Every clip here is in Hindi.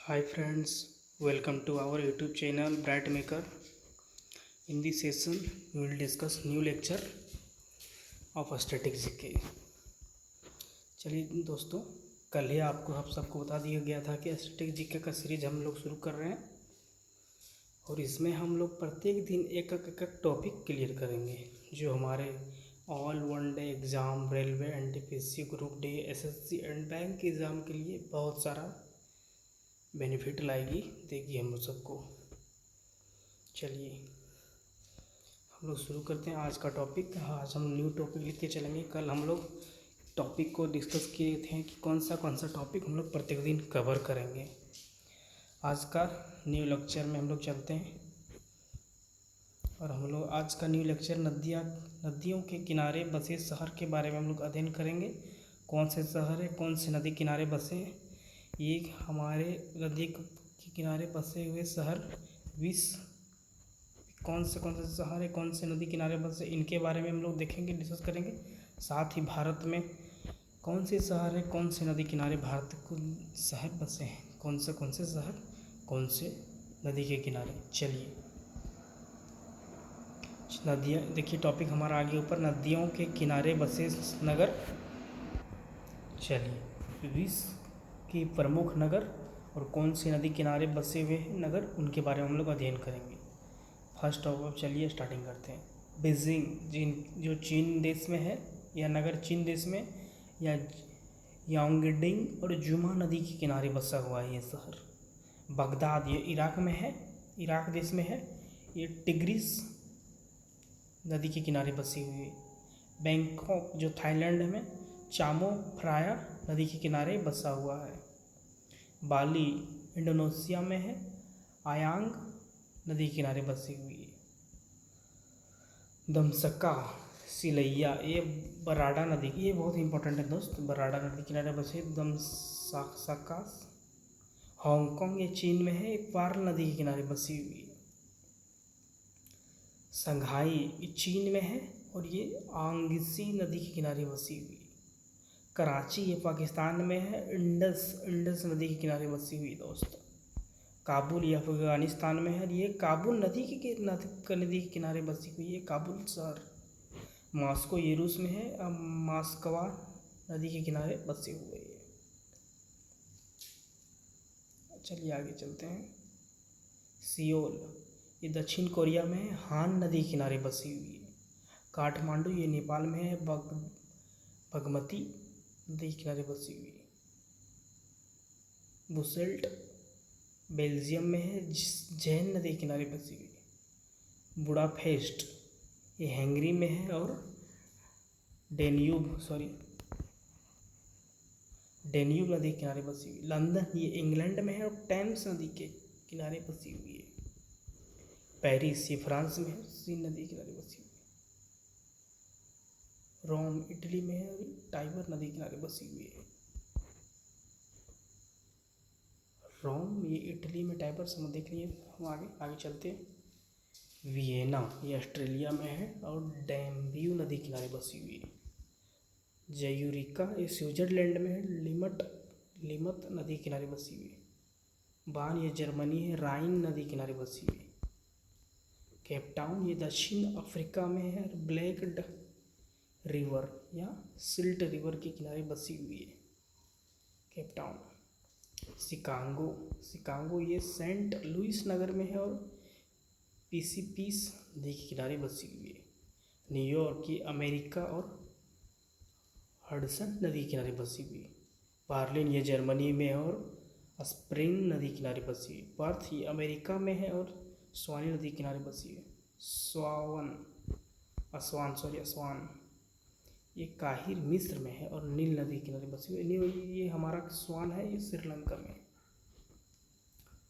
Hi friends, welcome to our YouTube channel Bright Maker. In this session, we will discuss new lecture of static GK. चलिए दोस्तों, कल ही आप सबको बता दिया गया था कि स्टैटिक जीके का सीरीज हम लोग शुरू कर रहे हैं और इसमें हम लोग प्रत्येक दिन एक टॉपिक क्लियर करेंगे जो हमारे all one day exam, railway, NTPC, group D, SSC and bank exam के लिए बहुत सारा बेनिफिट देगी हम लोग सबको। चलिए हम लोग शुरू करते हैं आज का टॉपिक। आज हम न्यू टॉपिक लिख के चलेंगे। कल हम लोग टॉपिक को डिस्कस किए थे कि कौन सा टॉपिक हम लोग प्रत्येक दिन कवर करेंगे। आज का न्यू लेक्चर में हम लोग चलते हैं और हम लोग आज का न्यू लेक्चर नदियों के किनारे बसे शहर के बारे में हम लोग अध्ययन करेंगे। कौन से शहर है, कौन से नदी किनारे बसे हैं, ये हमारे नदी के किनारे बसे हुए शहर कौन से शहर है, कौन से नदी किनारे बसे, इनके बारे में हम लोग देखेंगे, डिस्कस करेंगे। साथ ही भारत में कौन से शहर है, कौन से नदी किनारे भारत को शहर बसे हैं, कौन से शहर कौन से नदी के किनारे। चलिए नदियाँ देखिए, टॉपिक हमारा आगे ऊपर नदियों के किनारे बसे नगर। चलिए विश्व की प्रमुख नगर और कौन सी नदी किनारे बसे हुए नगर, उनके बारे में हम लोग अध्ययन करेंगे। फर्स्ट ऑफ ऑल चलिए स्टार्टिंग करते हैं। बीजिंग जो चीन देश में है, यह नगर चीन देश में या यांगडिंग और जुमा नदी के किनारे बसा हुआ है ये शहर। बगदाद ये इराक में है, इराक देश में है। ये टिग्रिस नदी के किनारे बसी हुई है। बैंकॉक जो थाईलैंड में चामो फ्राया नदी के किनारे बसा हुआ है। बाली इंडोनेशिया में है, आयांग नदी के किनारे बसी हुई है। दमसका सिलैया ये बराडा नदी, ये बहुत इंपॉर्टेंट है दोस्त, बराडा नदी के किनारे बसे दमसका। हांगकांग ये चीन में है, एक पार्ल नदी के किनारे बसी हुई है। संघाई ये चीन में है और ये आंगसी नदी के किनारे बसी हुई है। कराची ये पाकिस्तान में है, इंडस नदी के किनारे बसी हुई दोस्त। काबुल ये अफगानिस्तान में है, ये काबुल नदी के किनारे बसी हुई है, काबुल शहर। मॉस्को ये रूस में है, मॉस्कवा नदी के किनारे बसे हुए है। चलिए आगे चलते हैं। सियोल ये दक्षिण कोरिया में है, हान नदी के किनारे बसी हुई है। काठमांडू ये नेपाल में है, बागमती नदी के किनारे बसी हुई है। बुसेल्ट बेल्जियम में है, जैन नदी के किनारे बसी हुई है। बुडापेस्ट ये हंगरी में है और डेन्यूब नदी के किनारे बसी हुई। लंदन ये इंग्लैंड में है और टेम्स नदी के किनारे बसी हुई है। पेरिस ये फ्रांस में है, सीन नदी के किनारे बसी हुई है। रोम इटली में है और टाइबर नदी के किनारे बसी हुई है। रोम ये इटली में, टाइबर समुद्र देख लिए। हम आगे चलते हैं। वियना ये ऑस्ट्रेलिया में है और डैम्ब्यू नदी के किनारे बसी हुई है। ज्यूरिका ये स्विट्जरलैंड में है, लिमत नदी के किनारे बसी हुई है। बान ये जर्मनी है, राइन नदी के किनारे बसी हुई है। केपटाउन ये दक्षिण अफ्रीका में है, ब्लैक रिवर या सिल्ट रिवर के किनारे बसी हुई है केपटाउन। शिकागो ये सेंट लुइस नगर में है और पीस नदी के किनारे बसी हुई है। न्यूयॉर्क ये अमेरिका और हडसन नदी के किनारे बसी हुई है। बर्लिन ये जर्मनी में है और स्प्रिंग नदी के किनारे बसी हुई है। पर्थ ये अमेरिका में है और स्वानी नदी के किनारे बसी है। असवान ये काहिर मिस्र में है और नील नदी के किनारे बसी हुई है। ये हमारा स्वान है, ये श्रीलंका में।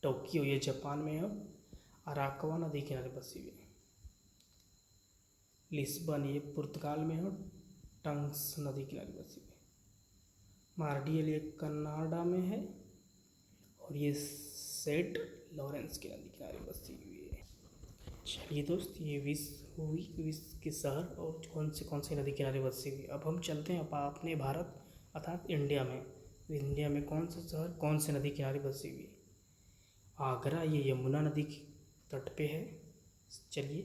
टोक्यो ये जापान में है और अराकवा नदी के किनारे बसी हुई है। लिस्बन ये पुर्तगाल में है और टंग्स नदी के किनारे बसी हुई है। मार्डियल ये कनाडा में है और ये सेंट लॉरेंस की नदी किनारे बसी हुई है। चलिए दोस्त, ये विश्व के शहर और कौन से नदी किनारे बसी हुई। अब हम चलते हैं अपने भारत अर्थात इंडिया में। इंडिया में कौन से शहर कौन से नदी किनारे बसी हुई। आगरा ये यमुना नदी के तट पे है। चलिए,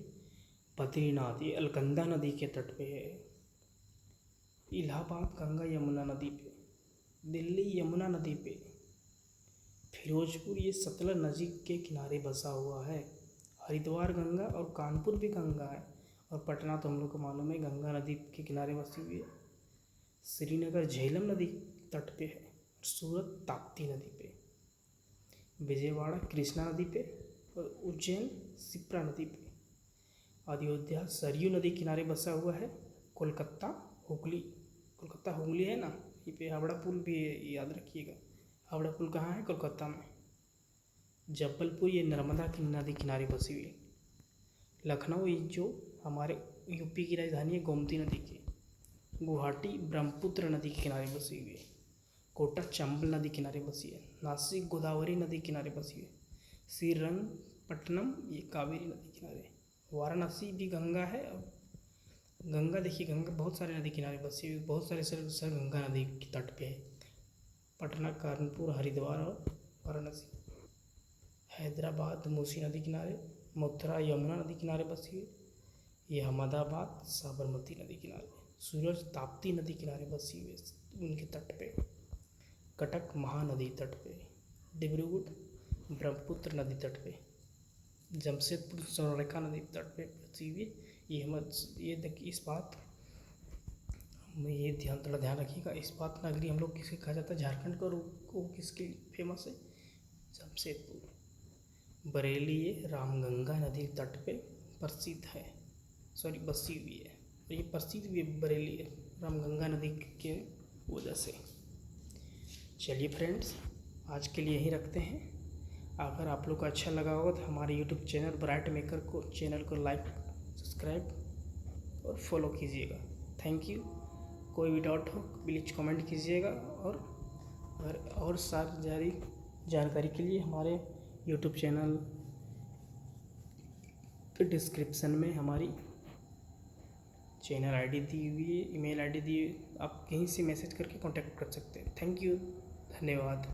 बद्रीनाथ ये अलकनंदा नदी के तट पे है। इलाहाबाद गंगा यमुना नदी पे। दिल्ली यमुना नदी पे। फिरोजपुर ये सतलज नदी के किनारे बसा हुआ है। हरिद्वार गंगा और कानपुर भी गंगा है। और पटना तो हम लोग को मालूम है गंगा नदी के किनारे बसी हुई है। श्रीनगर झेलम नदी तट पे है। सूरत ताप्ती नदी पे। विजयवाड़ा कृष्णा नदी पे। और उज्जैन शिप्रा नदी पे। अयोध्या सरयू नदी किनारे बसा हुआ है। कोलकाता हुगली है ना, ये पे हावड़ा पुल भी है, याद रखिएगा। हावड़ा पुल कहाँ है? कोलकाता में। जबलपुर ये नर्मदा की नदी किनारे बसी हुई है। लखनऊ ये जो हमारे यूपी की राजधानी है गोमती नदी की। गुवाहाटी ब्रह्मपुत्र नदी के किनारे बसी हुई है। कोटा चंबल नदी किनारे बसी है। नासिक गोदावरी नदी किनारे बसी है। श्रीरंगपट्टनम ये कावेरी नदी किनारे। वाराणसी भी गंगा है। और गंगा देखिए, गंगा बहुत सारे नदी किनारे बसी हुई, बहुत सारे सर गंगा नदी के तट पे है। पटना कानपुर हरिद्वार और वाराणसी। हैदराबाद मूसी नदी किनारे। मथुरा यमुना नदी किनारे बसी है। ये अहमदाबाद साबरमती नदी किनारे। सूरज ताप्ती नदी किनारे बसी हुई है उनके तट पे। कटक महानदी तट पे। डिब्रूगढ़ ब्रह्मपुत्र नदी तट पे। जमशेदपुर स्वर्णरेखा नदी तट पे बसी हुई। ये देखिए, इस बात में ये थोड़ा ध्यान रखिएगा। इस्पात नगरी हम लोग किसे कहा जाता है? झारखंड का। वो किसके फेमस है? जमशेदपुर। बरेली ये रामगंगा नदी तट पे प्रसिद्ध है, बसी हुई है। और ये प्रसिद्ध भी बरेली है रामगंगा नदी के वजह से। चलिए फ्रेंड्स, आज के लिए यहीं रखते हैं। अगर आप लोग को अच्छा लगा होगा तो हमारे यूट्यूब चैनल ब्राइट मेकर को चैनल को लाइक, सब्सक्राइब और फॉलो कीजिएगा। Thank you. कोई भी डाउट हो प्लीज़ कमेंट कीजिएगा। और सारी जानकारी के लिए हमारे यूट्यूब चैनल के डिस्क्रिप्शन में हमारी चैनल आईडी दी हुई है, ईमेल आईडी दी हुई है, आप कहीं से मैसेज करके कांटेक्ट कर सकते हैं। थैंक यू, धन्यवाद।